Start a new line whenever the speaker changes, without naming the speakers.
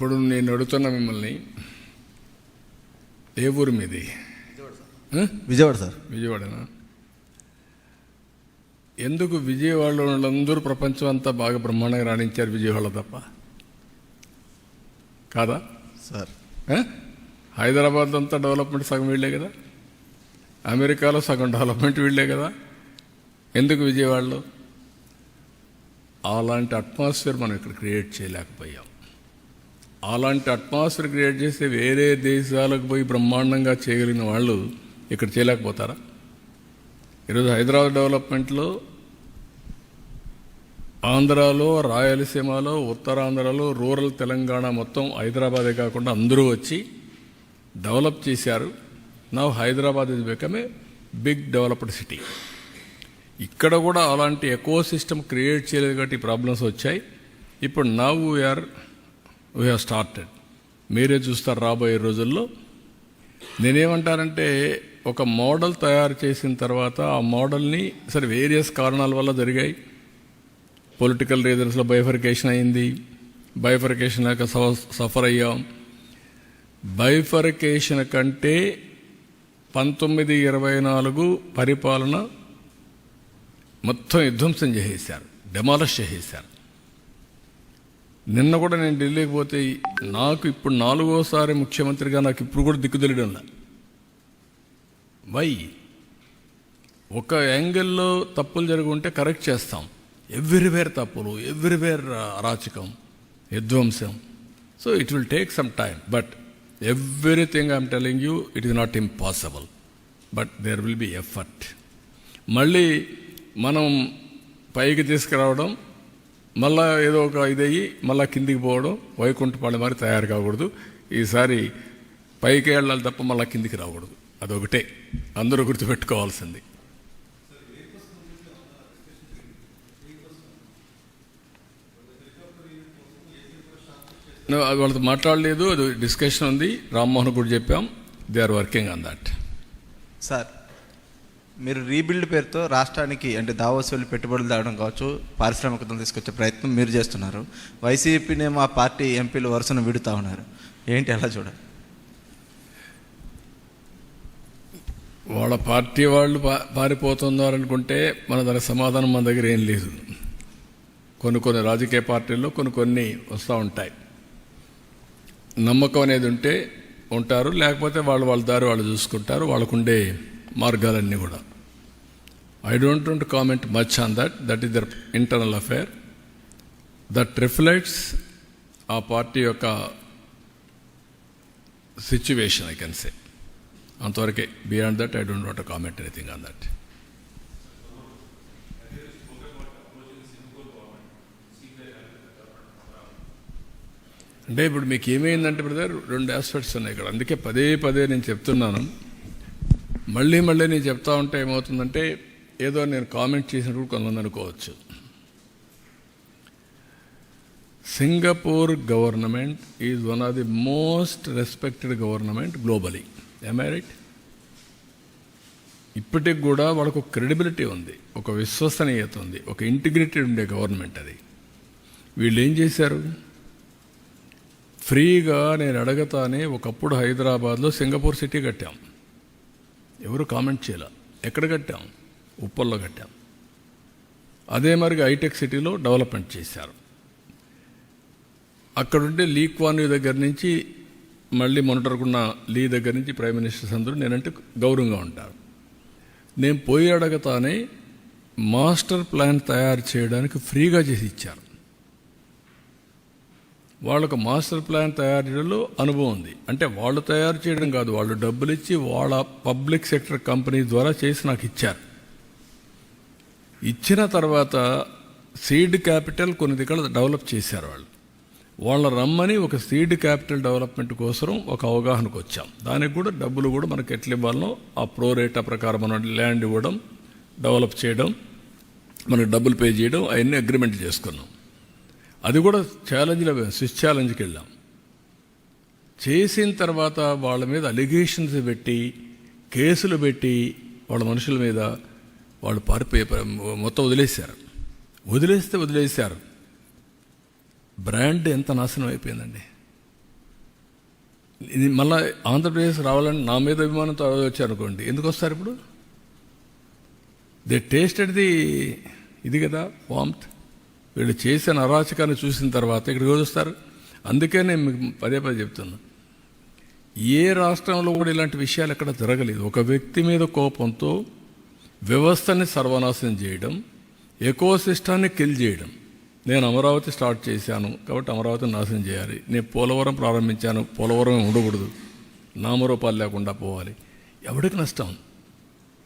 ఇప్పుడు నేను అడుగుతున్నా మిమ్మల్ని, ఏ ఊరు మీది?
విజయవాడ సార్.
విజయవాడనా? ఎందుకు విజయవాడలో వాళ్ళందరూ ప్రపంచం అంతా బాగా బ్రహ్మాండంగా రాణించారు, విజయవాడ తప్ప కాదా
సార్?
హైదరాబాద్ అంతా డెవలప్మెంట్ సగం వీళ్ళే కదా, అమెరికాలో సగం డెవలప్మెంట్ వీళ్ళే కదా, ఎందుకు విజయవాడలో? అలాంటి అట్మాస్ఫియర్ మనం ఇక్కడ క్రియేట్ చేయలేకపోయాం. అలాంటి అట్మాస్ఫియర్ క్రియేట్ చేస్తే వేరే దేశాలకు పోయి బ్రహ్మాండంగా చేయగలిగిన వాళ్ళు ఇక్కడ చేయలేకపోతారా? ఈరోజు హైదరాబాద్ డెవలప్మెంట్లో ఆంధ్రాలో, రాయలసీమలో, ఉత్తరాంధ్రలో, రూరల్ తెలంగాణ మొత్తం హైదరాబాదే కాకుండా అందరూ వచ్చి డెవలప్ చేశారు. Now Hyderabad is become a big developed city. ఇక్కడ కూడా అలాంటి ఎకో సిస్టమ్ క్రియేట్ చేయలేదు కాబట్టి ప్రాబ్లమ్స్ వచ్చాయి. ఇప్పుడు నౌ వీ హ్యావ్ స్టార్టెడ్. మీరే చూస్తారు రాబోయే రోజుల్లో. నేనేమంటానంటే, ఒక మోడల్ తయారు చేసిన తర్వాత ఆ మోడల్ని సరే వేరియస్ కారణాల వల్ల జరిగాయి. పొలిటికల్ రీజన్స్లో బైఫర్కేషన్ అయింది, బైఫర్కేషన్ లేక సఫర్ అయ్యాం. బైఫర్కేషన్ కంటే 1924 పరిపాలన మొత్తం విధ్వంసం చేసేశారు, డెమాలిష్ చేసేశారు. నిన్న కూడా నేను ఢిల్లీకి పోతే నాకు ఇప్పుడు 4వ ముఖ్యమంత్రిగా నాకు ఇప్పుడు కూడా దిక్కు తెలియడంలా. వై? ఒక యాంగిల్లో తప్పులు జరుగుంటే కరెక్ట్ చేస్తాం, ఎవ్రీవేర్ తప్పులు, ఎవ్రీవేర్ అరాచకం, విధ్వంసం. So it will take some time, but everything I'm telling you, it is not impossible, but there will be effort. మళ్ళీ మనం పైకి తీసుకురావడం, మళ్ళా ఏదో ఒక ఇదయ్యి మళ్ళా కిందికి పోవడం, వైకుంఠపాళెం మరి తయారు కాకూడదు. ఈసారి పైకి వెళ్ళాలి తప్ప మళ్ళా కిందికి రాకూడదు. అదొకటే అందరూ గుర్తుపెట్టుకోవాల్సింది. వాళ్ళతో మాట్లాడలేదు, అది డిస్కషన్ ఉంది. రామ్మోహన్ కూడా చెప్పాం, they are working on that.
Sir, మీరు రీబిల్డ్ పేరుతో రాష్ట్రానికి అంటే దావోస్ వెళ్ళి పెట్టుబడులు తేవడం కావచ్చు, పారిశ్రామికతను తీసుకొచ్చే ప్రయత్నం మీరు చేస్తున్నారు. వైసీపీనే మా పార్టీ ఎంపీలు వరుసను విడుతూ ఉన్నారు. ఏంటి అలా చూడాలి?
వాళ్ళ పార్టీ వాళ్ళు పారిపోతున్నారనుకుంటే మన దానికి సమాధానం మన దగ్గర ఏం లేదు. కొన్ని రాజకీయ పార్టీల్లో కొన్ని వస్తూ ఉంటాయి. నమ్మకం అనేది ఉంటే ఉంటారు, లేకపోతే వాళ్ళ దారి వాళ్ళు చూసుకుంటారు, వాళ్ళకుండే మార్గాలన్నీ కూడా. I don't want to comment much on that is there internal affair. That reflects ఆ పార్టీ యొక్క సిచ్యువేషన్, ఐ కెన్ సే. అంతవరకే. Beyond that I don't want to comment anything on that. అంటే ఇప్పుడు మీకు ఏమైందంటే బ్రదర్, 2 ఆస్పెక్ట్స్ ఉన్నాయి ఇక్కడ. అందుకే పదే నేను చెప్తున్నాను. మళ్ళీ నేను చెప్తా ఉంటే ఏమవుతుందంటే, ఏదో నేను కామెంట్ చేసినప్పుడు కొంతమంది అనుకోవచ్చు. Singapore government is one of the most respected government globally. am I right? ఇప్పటికి కూడా వాళ్ళకు ఒక క్రెడిబిలిటీ ఉంది, ఒక విశ్వసనీయత ఉంది, ఒక ఇంటిగ్రిటీ ఉండే గవర్నమెంట్ అది. వీళ్ళు ఏం చేశారు? ఫ్రీగా నేను అడగతానే ఒకప్పుడు హైదరాబాద్లో సింగపూర్ సిటీ కట్టాం. ఎవరు కామెంట్ చేయాల. ఎక్కడ కట్టాం? ఉప్పల్లో కట్టాం. అదే మరిగా హైటెక్ సిటీలో డెవలప్మెంట్ చేశారు. అక్కడుండే లీ క్వాన్ యూ దగ్గర నుంచి మళ్ళీ మొన్నటరుకున్న లీ దగ్గర నుంచి ప్రైమ్ మినిస్టర్స్ అందరూ నేనంటే గౌరవంగా ఉంటారు. నేను పోయి అడగతానే మాస్టర్ ప్లాన్ తయారు చేయడానికి ఫ్రీగా చేసి ఇచ్చారు. వాళ్ళకు మాస్టర్ ప్లాన్ తయారు చేయడంలో అనుభవం ఉంది. అంటే వాళ్ళు తయారు చేయడం కాదు, వాళ్ళు డబ్బులు ఇచ్చి వాళ్ళ పబ్లిక్ సెక్టర్ కంపెనీ ద్వారా చేసి నాకు ఇచ్చారు. ఇచ్చిన తర్వాత సీడ్ క్యాపిటల్ కొన్ని దగ్గర డెవలప్ చేశారు వాళ్ళు. వాళ్ళ రమ్మని ఒక సీడ్ క్యాపిటల్ డెవలప్మెంట్ కోసం ఒక అవగాహనకు వచ్చాం. దానికి కూడా డబ్బులు కూడా మనకు ఎట్లా ఇవ్వాలనో ఆ ప్రోరేటా ప్రకారం మనం ల్యాండ్ ఇవ్వడం, డెవలప్ చేయడం, మనకు డబ్బులు పే చేయడం, అవన్నీ అగ్రిమెంట్ చేసుకున్నాం. అది కూడా ఛాలెంజ్లో స్విచ్ ఛాలెంజ్కి వెళ్ళాం. చేసిన తర్వాత వాళ్ళ మీద అలిగేషన్స్ పెట్టి, కేసులు పెట్టి, వాళ్ళ మనుషుల మీద వాళ్ళు పారిపోయే మొత్తం వదిలేశారు. బ్రాండ్ ఎంత నాశనం అయిపోయిందండి. ఇది మళ్ళీ ఆంధ్రప్రదేశ్ రావాలని నా మీద అభిమానంతో వచ్చారనుకోండి, ఎందుకు వస్తారు ఇప్పుడు? దే టేస్టెడ్ ది ఇది కదా వామ్త్. వీళ్ళు చేసిన అరాచకాన్ని చూసిన తర్వాత ఇక్కడికి వస్తారు. అందుకే నేను మీకు పదే పదే చెప్తున్నా, ఏ రాష్ట్రంలో కూడా ఇలాంటి విషయాలు ఎక్కడ జరగలేదు. ఒక వ్యక్తి మీద కోపంతో వ్యవస్థని సర్వనాశనం చేయడం, ఎకోసిస్టాన్ని కిల్ చేయడం. నేను అమరావతి స్టార్ట్ చేశాను కాబట్టి అమరావతిని నాశనం చేయాలి. నేను పోలవరం ప్రారంభించాను, పోలవరం ఉండకూడదు, నామరూపాలు లేకుండా పోవాలి. ఎవరికి నష్టం?